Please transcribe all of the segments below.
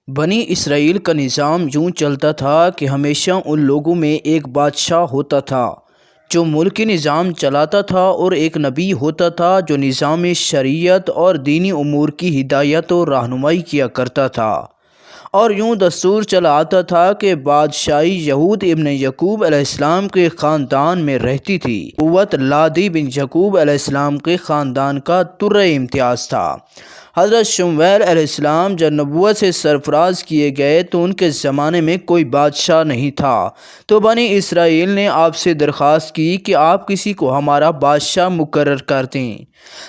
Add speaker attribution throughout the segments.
Speaker 1: بنی اسرائیل کا نظام یوں چلتا تھا کہ ہمیشہ ان لوگوں میں ایک بادشاہ ہوتا تھا جو ملکی نظام چلاتا تھا، اور ایک نبی ہوتا تھا جو نظام شریعت اور دینی امور کی ہدایت و رہنمائی کیا کرتا تھا۔ اور یوں دستور چلا آتا تھا کہ بادشاہی یہود ابن یعقوب علیہ السلام کے خاندان میں رہتی تھی۔ نبوت لادی بن یعقوب علیہ السلام کے خاندان کا درہ امتیاز تھا۔ حضرت شمویل علیہ السلام جب نبوت سے سرفراز کیے گئے تو ان کے زمانے میں کوئی بادشاہ نہیں تھا، تو بنی اسرائیل نے آپ سے درخواست کی کہ آپ کسی کو ہمارا بادشاہ مقرر کر دیں،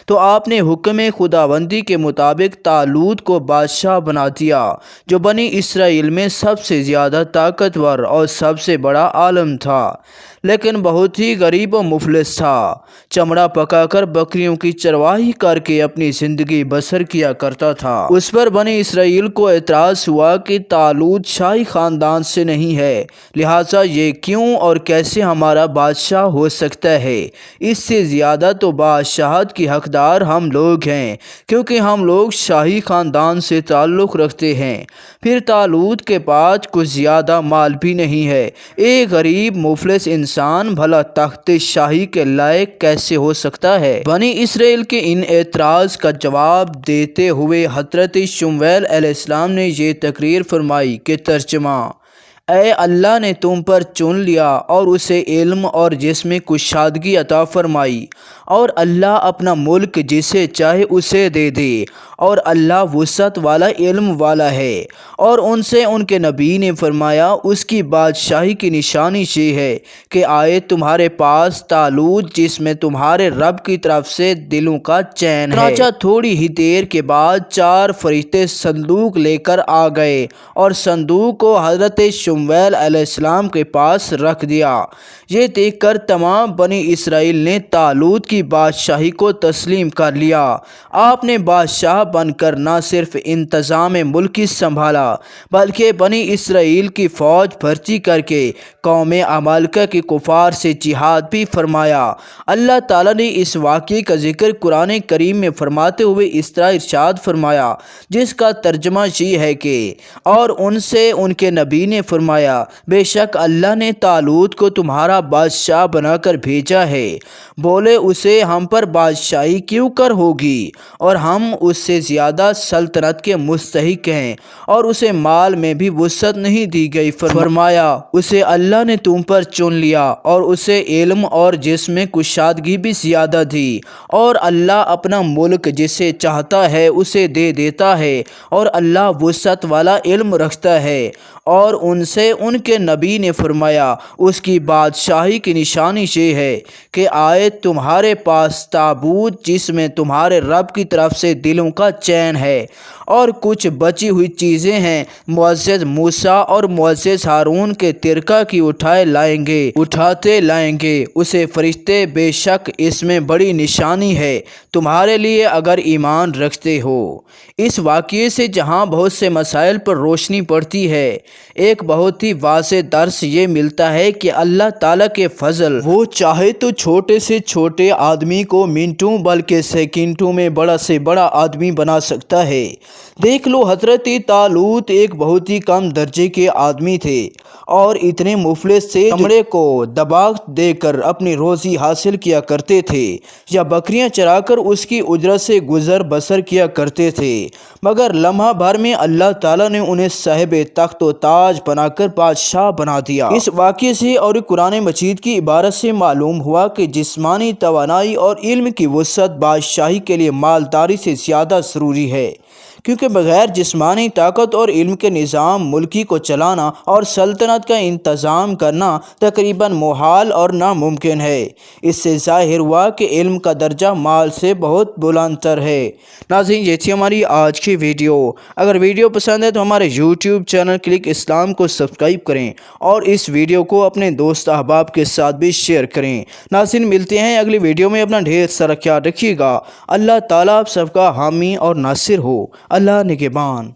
Speaker 1: تو آپ نے حکم خداوندی کے مطابق طالوت کو بادشاہ بنا دیا، جو بنی اسرائیل میں سب سے زیادہ طاقتور اور سب سے بڑا عالم تھا، لیکن بہت ہی غریب و مفلس تھا۔ چمڑا پکا کر بکریوں کی چرواہی کر کے اپنی زندگی بسر کیا کرتا تھا۔ اس پر بنی اسرائیل کو اعتراض ہوا کہ طالوت شاہی خاندان سے نہیں ہے، لہٰذا یہ کیوں اور کیسے ہمارا بادشاہ ہو سکتا ہے؟ اس سے زیادہ تو بادشاہت کی حقدار ہم لوگ ہیں، کیونکہ ہم لوگ شاہی خاندان سے تعلق رکھتے ہیں۔ پھر طالوت کے پاس کچھ زیادہ مال بھی نہیں ہے، ایک غریب مفلس انسان بھلا تخت شاہی کے لائق کیسے ہو سکتا ہے؟ بنی اسرائیل کے ان اعتراض کا جواب دیتے ہوئے حضرت شمویل علیہ السلام نے یہ تقریر فرمائی کہ ترجمہ: اے اللہ نے تم پر چن لیا اور اسے علم اور جسم میں کشادگی عطا فرمائی، اور اللہ اپنا ملک جسے چاہے اسے دے دے، اور اللہ وسعت والا علم والا ہے۔ اور ان سے ان کے نبی نے فرمایا، اس کی بادشاہی کی نشانی یہ ہے کہ آئے تمہارے پاس طالوت جس میں تمہارے رب کی طرف سے دلوں کا چین ہے۔ چنانچہ تھوڑی ہی دیر کے بعد 4 فرشتے صندوق لے کر آ گئے اور صندوق کو حضرت شمویل علیہ السلام کے پاس رکھ دیا۔ یہ دیکھ کر تمام بنی اسرائیل نے طالوت کی بادشاہی کو تسلیم کر لیا۔ آپ نے بادشاہ بن کر نہ صرف انتظام ملکی سنبھالا، بلکہ بنی اسرائیل کی فوج بھرتی کر کے قوم عمالقہ کے کفار سے جہاد بھی فرمایا۔ اللہ تعالیٰ نے اس واقعے کا ذکر قرآن کریم میں فرماتے ہوئے اس طرح ارشاد فرمایا، جس کا ترجمہ یہ ہے کہ اور ان سے ان کے نبی نے فرمایا، بے شک اللہ نے طالوت کو تمہارا بادشاہ بنا کر بھیجا ہے۔ بولے، اسے ہم پر بادشاہی کیوں کر ہوگی، اور ہم اس سے زیادہ سلطنت کے مستحق ہیں، اور اسے مال میں بھی وسعت نہیں دی گئی۔ فرمایا، اسے اللہ نے تم پر چن لیا اور اسے علم اور جسم میں کشادگی بھی زیادہ دی، اور اللہ اپنا ملک جسے چاہتا ہے اسے دے دیتا ہے، اور اللہ وسعت والا علم رکھتا ہے۔ اور ان سے ان کے نبی نے فرمایا، اس کی بادشاہی کی نشانی یہ ہے کہ آئے تمہارے پاس تابوت جس میں تمہارے رب کی طرف سے دلوں کا چین ہے، اور کچھ بچی ہوئی چیزیں ہیں، معزز موسیٰ اور معزز ہارون کے ترکہ کی اٹھاتے لائیں گے اسے فرشتے، بے شک اس میں بڑی نشانی ہے تمہارے لیے اگر ایمان رکھتے ہو۔ اس واقعے سے جہاں بہت سے مسائل پر روشنی پڑتی ہے، ایک بہت ہی واضح درس یہ ملتا ہے کہ اللہ تعالیٰ کے فضل، وہ چاہے تو چھوٹے سے چھوٹے آدمی کو منٹوں بلکہ سیکنڈوں میں بڑا سے بڑا آدمی بنا سکتا ہے۔ دیکھ لو، حضرت طالوت ایک بہت ہی کم درجے کے آدمی تھے، اور اتنے مفلس سے چمڑے کو دبا دے کر اپنی روزی حاصل کیا کرتے تھے، یا بکریاں چرا کر اس کی اجرت سے گزر بسر کیا کرتے تھے، مگر لمحہ بھر میں اللہ تعالیٰ نے انہیں صاحب تخت و تاج بنا کر بادشاہ بنا دیا۔ اس واقعے سے اور قرآن مجید کی عبارت سے معلوم ہوا کہ جسمانی توانائی اور علم کی وسعت بادشاہی کے لیے مالداری سے زیادہ ضروری ہے، کیونکہ بغیر جسمانی طاقت اور علم کے نظام ملکی کو چلانا اور سلطنت کا انتظام کرنا تقریباً محال اور ناممکن ہے۔ اس سے ظاہر ہوا کہ علم کا درجہ مال سے بہت بلند تر ہے۔ ناظرین، یہ تھی ہماری آج کی ویڈیو۔ اگر ویڈیو پسند ہے تو ہمارے یوٹیوب چینل کلک اسلام کو سبسکرائب کریں، اور اس ویڈیو کو اپنے دوست احباب کے ساتھ بھی شیئر کریں۔ ناظرین، ملتے ہیں اگلی ویڈیو میں، اپنا ڈھیر سارا خیال رکھیے گا۔ اللہ تعالیٰ آپ سب کا حامی اور ناصر ہو۔ اللہ نگہبان۔